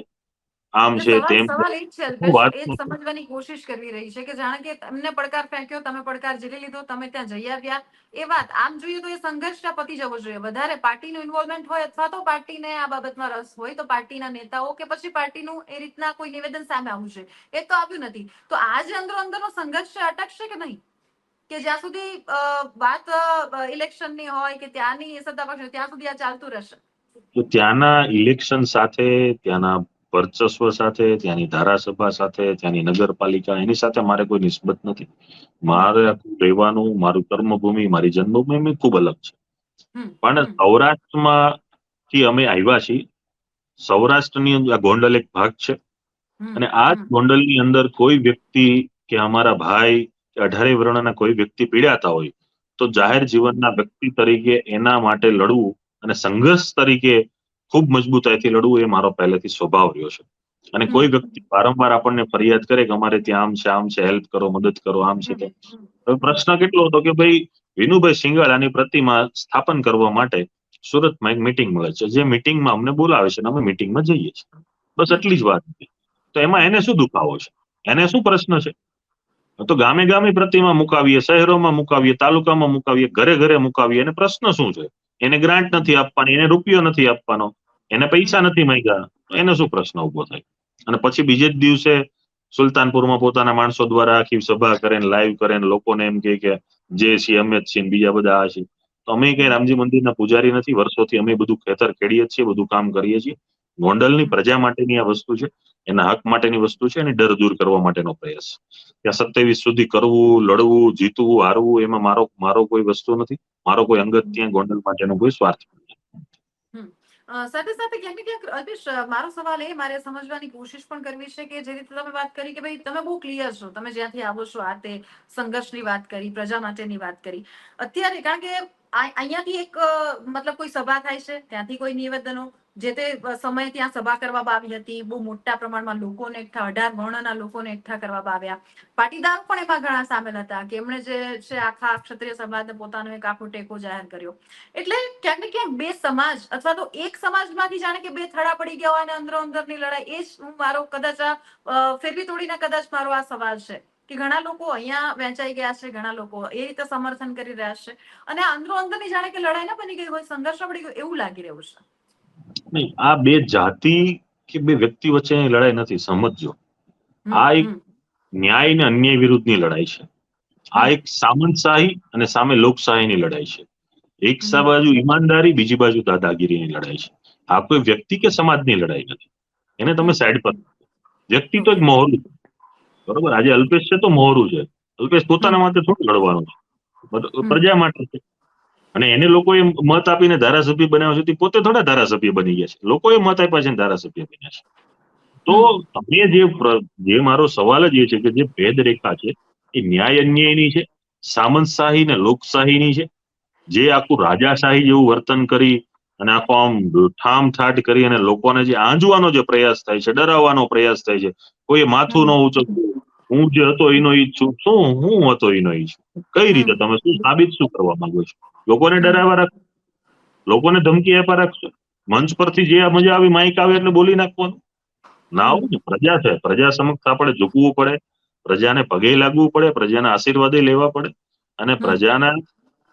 આમ છે, તેમ છે, સવાલ એ જ છે શું અલ્પેશ, વાત એ જ સમજવાની કોશિશ કરવી રહી છે કે જાણે કે તમને પડકાર ફેંક્યો, તમે પડકાર ઝીલી લીધો, તમે ત્યાં જઈ આવ્યા. એ વાત આમ જોઈએ તો એ સંઘર્ષ પતી જવો જોઈએ. વધારે પાર્ટીનું ઇન્વોલ્વમેન્ટ હોય અથવા તો પાર્ટીને આ બાબતમાં રસ હોય તો પાર્ટીના નેતાઓ કે પછી પાર્ટીનું એ રીતના કોઈ નિવેદન સામે આવવું છે. એ તો આવ્યું નથી. તો આ જે અંદરો અંદરનો સંઘર્ષ છે, અટકશે કે નહીં? કે જ્યાં સુધી વાત ઇલેક્શનની હોય કે ત્યાંની સત્તા પક્ષ ત્યાં સુધી આ ચાલતું રહેશે? તો ત્યાંના ઇલેક્શન સાથે, ત્યાંના વર્ચસ્વ સાથે, ત્યાંની ધારાસભા સાથે, ત્યાંની નગરપાલિકા, એની સાથે મારે કોઈ નિસ્બત નથી. મારે રહેવાનું, મારું કર્મભૂમિ, મારી જન્મભૂમિ ખૂબ અલગ છે. પણ સૌરાષ્ટ્રમાં થી અમે આવ્યા છીએ. સૌરાષ્ટ્રની અંદર આ ગોંડલ એક ભાગ છે, અને આ જ ગોંડલની અંદર કોઈ વ્યક્તિ કે અમારા ભાઈ કે 18 વર્ણના કોઈ વ્યક્તિ પીડાતા હોય તો જાહેર જીવનના વ્યક્તિ તરીકે એના માટે લડવું અને સંઘર્ષ તરીકે ખૂબ મજબૂતાઈથી લડવું એ મારો પહેલેથી સ્વભાવ રહ્યો છે. અને કોઈ વ્યક્તિ વારંવાર આપણને ફરિયાદ કરે કે અમારે ત્યાં આમ છે, હેલ્પ કરો, મદદ કરો, આમ છે તેમ. હવે પ્રશ્ન કેટલો હતો કે ભાઈ વિનુભાઈ સિંગાળાની પ્રતિમા સ્થાપન કરવા માટે સુરતમાં એક મીટિંગ મળે છે, જે મીટિંગમાં અમને બોલાવે છે અને અમે મીટિંગમાં જઈએ છીએ. બસ એટલી જ વાત હતી. તો એમાં એને શું દુખાવો છે, એને શું પ્રશ્ન છે? તો ગામે ગામે પ્રતિમા મુકાવીએ, શહેરોમાં મુકાવીએ, તાલુકામાં મુકાવીએ, ઘરે ઘરે મુકાવીએ, એને પ્રશ્ન શું છે? એને ગ્રાન્ટ નથી આપવાની, એને રૂપિયો નથી આપવાનો, એને પૈસા નથી માંગ્યા, તો એને શું પ્રશ્ન ઉભો થાય? અને પછી બીજે જ દિવસે સુલતાનપુરમાં પોતાના માણસો દ્વારા આખી સભા કરે, લાઈવ કરે, લોકોને એમ કહે કે જે છીએ અમે જ છીએ, બીજા બધા આ છે. તો અમે કઈ રામજી મંદિરના પૂજારી નથી. વર્ષોથી અમે બધું ખેતર ખેડીએ છીએ, બધું કામ કરીએ છીએ. ગોંડલની પ્રજા માટેની આ વસ્તુ છે, એના હક માટેની વસ્તુ છે, એની ડર દૂર કરવા માટેનો પ્રયાસ. ત્યાં 27 સુધી કરવું, લડવું, જીતવું, હારવું, એમાં મારો કોઈ વસ્તુ નથી. મારો કોઈ અંગત ત્યાં ગોંડલ માટેનો કોઈ સ્વાર્થ નથી. સાથે સાથે ક્યાંક ને ક્યાંક અલ્પેશ, મારો સવાલ એ મારે સમજવાની કોશિશ પણ કરવી છે કે જે રીતે તમે વાત કરી કે ભાઈ તમે બહુ ક્લિયર છો, તમે જ્યાંથી આવો છો, આ તે સંઘર્ષની વાત કરી, પ્રજા માટેની વાત કરી. અત્યારે કારણ કે અહીંયાથી એક મતલબ કોઈ સભા થાય છે, ત્યાંથી કોઈ નિવેદનો, જે તે સમયે ત્યાં સભા કરવામાં આવી હતી, બહુ મોટા પ્રમાણમાં લોકોને એકઠા, 18 વર્ણના લોકોને એકઠા કરવામાં આવ્યા. પાટીદારો પણ એમાં ઘણા સામેલ હતા કે એમણે જે છે આખા ક્ષત્રિય સમાજને પોતાનો એક આખો ટેકો જાહેર કર્યો. એટલે ક્યાંક ને ક્યાંક બે સમાજ અથવા તો એક સમાજમાંથી જાણે કે બે થડા પડી ગયા હોય અને અંદરો અંદરની લડાઈ, એ જ મારો કદાચ ફેરવી તોડીને કદાચ મારો આ સવાલ છે કે ઘણા લોકો અહીંયા વહેંચાઈ ગયા છે, ઘણા લોકો એ રીતે સમર્થન કરી રહ્યા છે, અને અંદરો અંદરની જાણે કે લડાઈ ના બની ગઈ હોય, સંઘર્ષ પડી ગયો એવું લાગી રહ્યું છે. નહીં, આ બે જાતિ કે બે વ્યક્તિ વચ્ચેની લડાઈ નથી, સમજજો. આ એક ન્યાય અને અન્યાય વિરુદ્ધની લડાઈ છે. આ એક સામંતશાહી અને સામે લોકશાહીની લડાઈ છે. એક બાજુ ઈમાનદારી, બીજી બાજુ દાદાગીરીની લડાઈ છે. આ કોઈ વ્યક્તિ કે સમાજની લડાઈ નથી. એને તમે સાઈડ પર, વ્યક્તિ તો એક મોહરું છે, બરોબર? આજે અલ્પેશ છે તો મોહરું છે. અલ્પેશ પોતાના માટે થોડું લડવાનું છે, પ્રજા માટે છે. અને એને લોકોએ મત આપીને ધારાસભ્ય બનાવ્યો છે, પોતે થોડા ધારાસભ્ય બની ગયા છે, લોકોએ મત આપ્યા છે ધારાસભ્ય બન્યા છે. તો તમે જે મારો સવાલ જ એ છે કે જે ભેદ રેખા છે એ ન્યાય અન્યાયની છે, સામંતશાહી ને લોકશાહીની છે. જે આખું રાજાશાહી જેવું વર્તન કરી અને આખો આમ ઠામઠાટ કરી અને લોકોને જે આંજવાનો જે પ્રયાસ થાય છે, ડરાવવાનો પ્રયાસ થાય છે, કોઈ માથું ન ઉચકવું, હું જે હતો એનો ઈ જ છું, શું હું હતો એનો ઈ છું, કઈ રીતે તમે શું સાબિત શું કરવા માંગો છો? લોકોને ડરાવવા રાખો, લોકોને ધમકી આપવા રાખશો, મંચ પરથી જે મજા આવી માઇક આવે એટલે બોલી નાખવાનું ના હોય ને. પ્રજા છે, પ્રજા સમક્ષ આપણે ઝૂકવું પડે, પ્રજાને પગે લાગવું પડે, પ્રજાના આશીર્વાદે લેવા પડે, અને પ્રજાના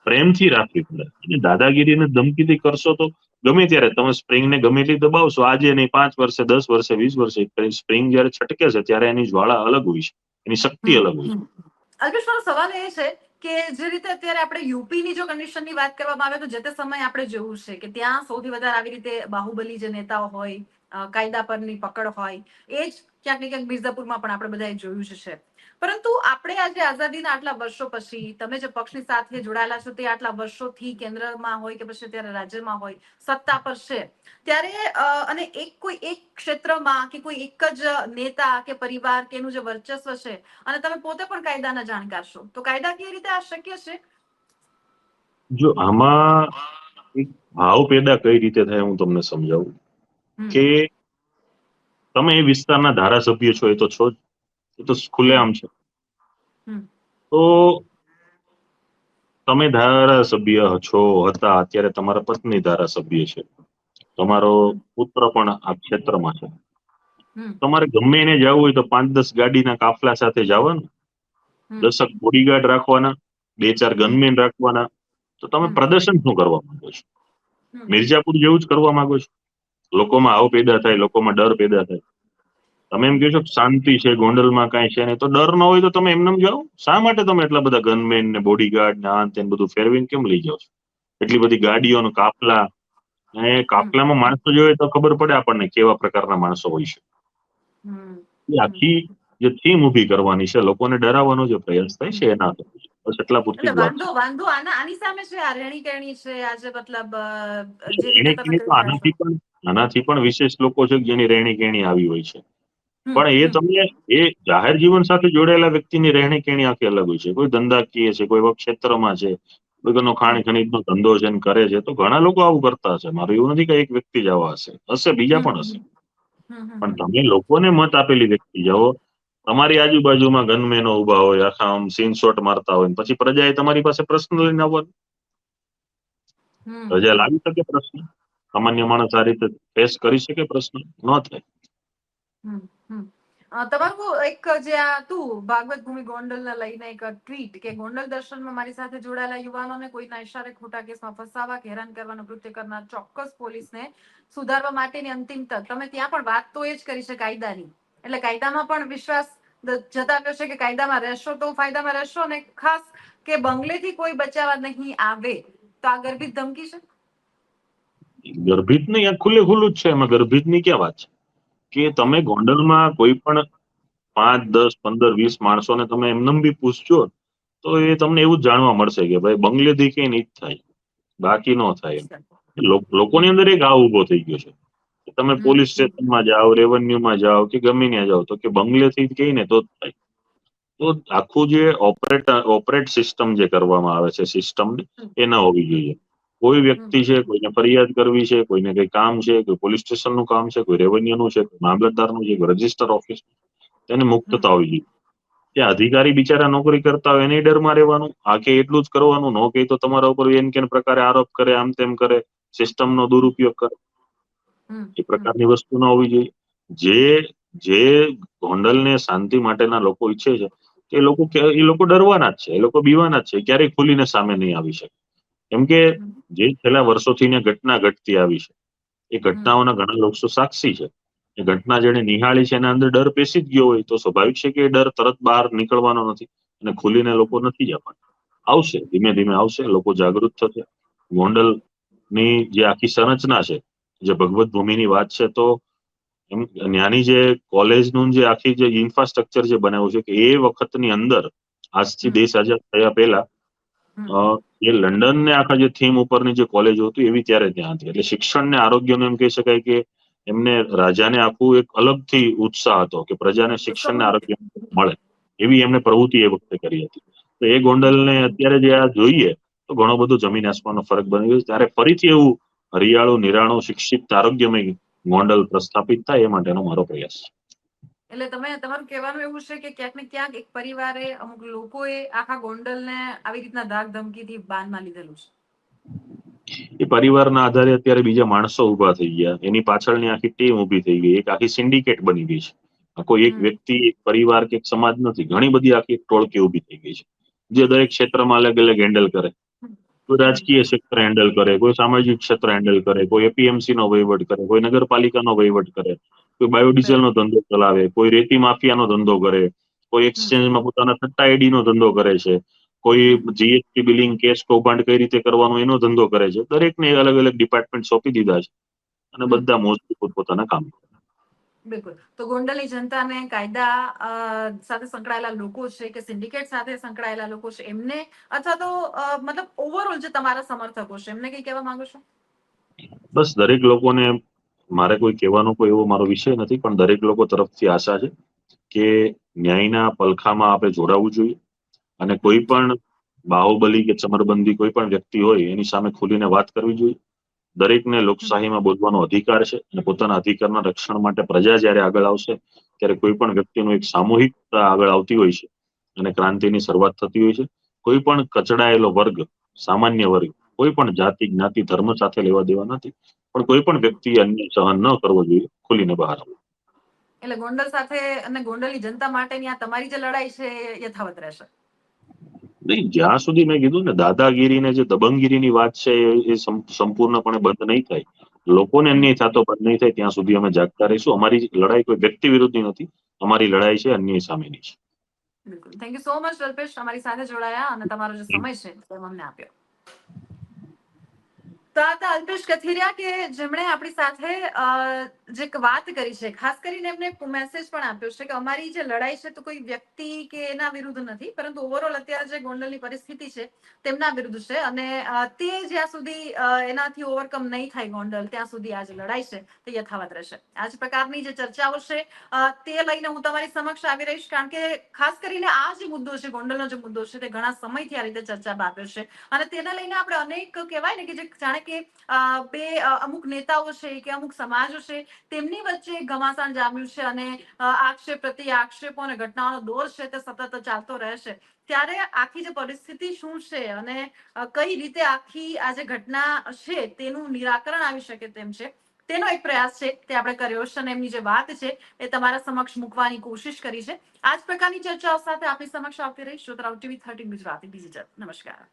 પ્રેમથી રાખવી પડે. અને દાદાગીરીને ધમકીથી કરશો તો ગમે ત્યારે તમે સ્પ્રિંગને ગમે એટલી દબાવશો, આજે નહીં 5 વર્ષે, 10 વર્ષે, 20 વર્ષે સ્પ્રિંગ જયારે છટકે છે ત્યારે એની જ્વાળા અલગ હોય છે, એની શક્તિ અલગ હોય છે. અલ્પેશ, મારો સવાલ એ છે કે જે રીતે અત્યારે આપણે યુપીની જો કન્ડિશનની વાત કરવામાં આવે તો જે તે સમયે આપણે જોયું છે કે ત્યાં સૌથી વધારે આવી રીતે બાહુબલી જે નેતાઓ હોય, કાયદા પરની પકડ હોય, એ જ ક્યાંક ને ક્યાંક મિર્ઝાપુરમાં પણ આપણે બધાએ જોયું જ છે. પરંતુ આપણે આજે આઝાદીના આટલા વર્ષો પછી, તમે જે પક્ષની સાથે જોડાયેલા છો તે આટલા વર્ષોથી કેન્દ્રમાં હોય કે પછી અત્યારે રાજ્યમાં હોય, સત્તા પર છે, ત્યારે અને કોઈ એક ક્ષેત્રમાં કે કોઈ એક જ નેતા કે પરિવાર કે એનું જે વર્ચસ્વ છે, અને તમે પોતે પણ કાયદાના જાણકાર છો, તો કાયદાકીય રીતે આ શક્ય છે? જો આમાં એક ભાવ પેદા કઈ રીતે થાય હું તમને સમજાવું કે તમે એ વિસ્તારના ધારાસભ્ય છો, એ તો છો જ, એ તો ખુલ્લેઆમ છે. તો તમે ધારાસભ્ય છો, હતા, અત્યારે તમારા પત્ની ધારાસભ્ય છે, તમારો પુત્ર પણ આ ક્ષેત્રમાં છે. તમારે ગમે એને જવું હોય તો 5-10 ગાડીના કાફલા સાથે જવાનું, 10 બોડીગાર્ડ રાખવાના, 2-4 ગનમેન રાખવાના. તો તમે પ્રદર્શન શું કરવા માંગો છો? મિર્જાપુર જેવું જ કરવા માંગો છો? લોકોમાં આવ પેદા થાય, લોકોમાં ડર પેદા થાય. તમે એમ કહો છો કે શાંતિ છે, ગોંડલમાં કાંઈ છે નહીં, તો ડર ન હોય તો તમે એમને જાઓ. શા માટે તમે એટલા બધા ગનમેન ને બોડીગાર્ડ ને આ ને તે ને બધું ફેરવીને કેમ લઈ જાઓ છો? એટલી બધી ગાડીઓનો કાફલા, એ કાફલામાં માણસો જોઈએ તો ખબર પડે આપણને કેવા પ્રકારના માણસો હોય છે. હમ એ આખી જે થીમ ઊભી કરવાની છે, લોકોને ડરાવવાનો જે પ્રયાસ થાય છે એના બસ એટલા પૂરતી એટલે જ વાત છે. વાંધો આની સામે છે, આ રેણી કેણી છે, આજે મતલબ જે રીતે રહેણી તમે કેણી કહી તો રહ્યા છો. આનાથી પણ વિશેષ લોકો છે કે જેની રહેણી કેણી આવી હોય છે. હમ પણ હમ એ જાહેર જીવન સાથે જોડાયેલા વ્યક્તિની રહેણી કેણી આખી અલગ હોય છે. કોઈ ધંધાકીય છે, કોઈ ક્ષેત્રમાં છે, કોઈનો ખાણ ખનીજનો ધંધો છે ને કરે છે, તો ઘણા લોકો આવું કરતા હશે. મારું એવું નથી કે એક વ્યક્તિ જ આવા હશે, બીજા પણ હશે. પણ તમે લોકોને મત આપેલી વ્યક્તિ જાઓ, તમારી આજુબાજુમાં ગનમેનો ઉભા હોય, આખા આમ સીન શોટ મારતા હોય, પછી પ્રજાએ તમારી પાસે પ્રશ્ન લઈને આવવાનું. પ્રજા લાવી શકે પ્રશ્ન? સામાન્ય માણસ આ રીતે ફેસ કરી શકે પ્રશ્ન? ન થાય. તમારું એક જે આ હતું ભાગવત ભૂમિ ગોંડલને લઈને એક ટ્વીટ કે ગોંડલ દર્શનમાં મારી સાથે જોડાયેલા યુવાનોને કોઈના ઇશારે ખોટા કેસમાં ફસાવા કે હેરાન કરવાનું કૃત્ય કરનાર ચોક્કસ પોલીસને સુધારવા માટેની અંતિમ તક. તમે ત્યાં પણ વાત તો એ જ કરી છે કાયદાની, એટલે કાયદામાં પણ વિશ્વાસ જતાવ્યો છે કે કાયદામાં રહેશો તો ફાયદામાં રહેશો, અને ખાસ કે બંગલેથી કોઈ બચાવવા નહીં આવે. તો આ ગર્ભિત ધમકી છે. ગર્ભિત નહીં, આ ખુલ્લે ખુલ્લું જ છે. એમાં ગર્ભિતની ક્યાં વાત છે કે તમે ગોંડલમાં કોઈ પણ 5, 10, 15, 20 માણસોને તમે એમનેમ બી પૂછજો તો એ તમને એવું જ જાણવા મળશે કે ભાઈ બંગલેથી કઈ નહીં થાય, બાકી ન થાય. લોકોની અંદર એક આ ઉભો થઈ ગયો છે કે તમે પોલીસ સ્ટેશનમાં જાઓ, રેવન્યુમાં જાઓ કે ગમે ત્યાં જાઓ તો કે બંગલેથી જ કઈ ને તો જ થાય. તો આખું જે ઓપરેટ સિસ્ટમ જે કરવામાં આવે છે સિસ્ટમ એ ના હોવી જોઈએ. કોઈ વ્યક્તિ છે, કોઈને ફરિયાદ કરવી છે, કોઈને કઈ કામ છે, કોઈ પોલીસ સ્ટેશનનું કામ છે, કોઈ રેવન્યુનું છે, મામલતદારનું છે, રજિસ્ટર ઓફિસ, તેને મુક્તતા હોવી જોઈએ. ત્યાં અધિકારી બિચારા નોકરી કરતા હોય એને ડરમાં રહેવાનું, આ કે એટલું જ કરવાનું, નો કે તો તમારા ઉપર એન કેન પ્રકારે આરોપ કરે, આમ તેમ કરે, સિસ્ટમનો દુરુપયોગ કરે. એ પ્રકારની વસ્તુ ન હોવી જોઈએ. જે ગોંડલને શાંતિ માટેના લોકો ઈચ્છે છે એ લોકો ડરવાના જ છે, એ લોકો બીવાના જ છે, ક્યારેય ખુલીને સામે નહીં આવી શકે. કેમ કે જે છેલ્લા વર્ષોથી ને ઘટના ઘટતી આવી છે એ ઘટનાઓના ઘણા લોકો સાક્ષી છે. એ ઘટના જેને નિહાળી છે એના અંદર ડર પેસી જ ગયો હોય તો સ્વાભાવિક છે કે એ ડર તરત બહાર નીકળવાનો નથી અને ખુલીને લોકો નથી જવાના. આવશે, ધીમે ધીમે આવશે, લોકો જાગૃત થશે. ગોંડલની જે આખી સંરચના છે, જે ભગવત ભૂમિની વાત છે, તો ત્યાંની જે કોલેજનું જે આખી જે ઇન્ફ્રાસ્ટ્રક્ચર જે બનાવ્યું છે કે એ વખતની અંદર આજથી દેશ આઝાદ થયા પહેલા એ લંડન ને આખા જે થીમ ઉપરની જે કોલેજો હતી એવી ત્યારે ત્યાં હતી. એટલે શિક્ષણ ને આરોગ્યનું એમ કહી શકાય કે એમને રાજાને આખું એક અલગથી ઉત્સાહ હતો કે પ્રજાને શિક્ષણ ને આરોગ્ય મળે એવી એમને પ્રવૃત્તિ એ વખતે કરી હતી. તો એ ગોંડલને અત્યારે જે આ જોઈએ તો ઘણો બધો જમીન આસમાનનો ફરક બની ગયો. ત્યારે ફરીથી એવું હરિયાળું, નિરાણું, શિક્ષિત, આરોગ્યમય ગોંડલ પ્રસ્થાપિત થાય એ માટેનો મારો પ્રયાસ છે. એટલે તમારું કહેવાનું એવું છે કે ક્યાંક ને ક્યાંક એક પરિવારે, અમુક લોકોએ આખા ગોંડલને આવી રીતના ધાક ધમકીથી બાનમાં લીધેલું છે. એ પરિવારના આધારે અત્યારે બીજા માણસો ઉભા થઈ ગયા, એની પાછળની આખી ટીમ ઉભી થઈ ગઈ, એક આખી સિન્ડિકેટ બની ગઈ છે. કોઈ એક વ્યક્તિ, એક પરિવાર કે એક સમાજ નથી, ઘણી બધી આખી ટોળકી ઉભી થઈ ગઈ છે જે દરેક ક્ષેત્રમાં અલગ અલગ હેન્ડલ કરે. કોઈ રાજકીય ક્ષેત્ર હેન્ડલ કરે, કોઈ સામાજિક ક્ષેત્ર હેન્ડલ કરે, કોઈ એપીએમસી નો વહીવટ કરે, કોઈ નગરપાલિકાનો વહીવટ કરે, કોઈ બાયોડીઝલ નો ધંધો ચલાવે, કોઈ રેતી માફિયાનો ધંધો કરે, કોઈ એક્સચેન્જમાં પોતાના સટ્ટા આઈડી નો ધંધો કરે છે, કોઈ જીએસટી બિલિંગ, કેશ કૌભાંડ કઈ રીતે કરવાનો એનો ધંધો કરે છે. દરેકને અલગ અલગ ડિપાર્ટમેન્ટ સોંપી દીધા છે અને બધા મોસ્ટલી પોતપોતાના કામ કરે. બિલકુલ. તો ગોંડલની જનતાને કાયદા સાથે સંકળાયેલા લોકો છે કે સિન્ડિકેટ સાથે સંકળાયેલા લોકો છે એમને, અથવા તો મતલબ ઓવરઓલ જે તમારા સમર્થકો છે એમને કઈ કહેવા માંગો છો? બસ દરેક લોકોને, મારે કોઈ કહેવાનો કોઈ એવો મારો વિષય નથી, પણ દરેક લોકો તરફથી આશા છે કે ન્યાયના પલખામાં આપણે જોડાવવું જોઈએ અને કોઈ પણ બાહુબલી કે ચમરબંધી કોઈ પણ વ્યક્તિ હોય એની સામે ખુલીને વાત કરવી જોઈએ. દરેકને લોકશાહીમાં બોલવાનો અધિકાર છે અને પોતાના અધિકારના રક્ષણ માટે પ્રજા જ્યારે આગળ આવશે ત્યારે કોઈ પણ વ્યક્તિનું એક સામૂહિકતા આગળ આવતી હોય છે અને ક્રાંતિની શરૂઆત થતી હોય છે. કોઈ પણ કચડાયેલો વર્ગ, સામાન્ય વર્ગ, કોઈ પણ જાતિ, જ્ઞાતિ, ધર્મ સાથે લેવા દેવા નથી, પણ કોઈ પણ વ્યક્તિ અન્ય સહન ન કરવો જોઈએ, ખુલીને બહાર આવવું. એટલે ગોંડલ સાથે અને ગોંડલની જનતા માટેની આ તમારી જે લડાઈ છે એ યથાવત રહેશે. નહીં, જ્યાં સુધી મેં કીધું ને દાદાગીરી ને જે દબંગગીરીની વાત છે એ સંપૂર્ણપણે બંધ નહીં થાય લોકોને અન્યાય થતો બંધ નહીં થાય ત્યાં સુધી અમે જાગતા રહીશું. અમારી લડાઈ કોઈ વ્યક્તિ વિરુદ્ધની નથી, અમારી લડાઈ છે અન્યાય સામેની છે. બિલકુલ. Thank you so much Alpesh, અમારી સાથે જોડાયા અને તમારો જે સમય છે તે અમને આપ્યો. તો આ હતા અલ્પેશ કથિરિયા કે જેમણે આપણી સાથે જે વાત કરી છે, ખાસ કરીને એમને મેસેજ પણ આપ્યો છે કે અમારી જે લડાઈ છે તો કોઈ વ્યક્તિ કે એના વિરુદ્ધ નથી, પરંતુ ઓવરઓલ અત્યારે જે ગોંડલની પરિસ્થિતિ છે તેમના વિરુદ્ધ છે અને તે જ્યાં સુધી એનાથી ઓવરકમ નહીં થાય ગોંડલ, ત્યાં સુધી આ જે લડાઈ છે તે યથાવત રહેશે. આ જ પ્રકારની જે ચર્ચાઓ છે તે લઈને હું તમારી સમક્ષ આવી રહીશ, કારણ કે ખાસ કરીને આ જે મુદ્દો છે, ગોંડલનો જે મુદ્દો છે, તે ઘણા સમયથી આ રીતે ચર્ચામાં આવ્યો છે અને તેને લઈને આપણે અનેક કહેવાય ને કે જે જાણે કે બે અમુક નેતાઓ છે કે અમુક સમાજો છે તેમની વચ્ચે ઘમાસાણ જામ્યું છે અને આક્ષેપ પ્રતિ આક્ષેપો અને ઘટનાઓનો દોર છે તે સતત ચાલતો રહેશે. ત્યારે આખી જે પરિસ્થિતિ શું છે અને કઈ રીતે આખી આ જે ઘટના છે તેનું નિરાકરણ આવી શકે તેમ છે, તેનો એક પ્રયાસ છે તે આપણે કર્યો છે અને એમની જે વાત છે એ તમારા સમક્ષ મૂકવાની કોશિશ કરી છે. આ જ પ્રકારની ચર્ચાઓ સાથે આપણી સમક્ષ આવતી રહી. શ્રોતાઓ, TV 13 ગુજરાતી ડિજિટલ. નમસ્કાર.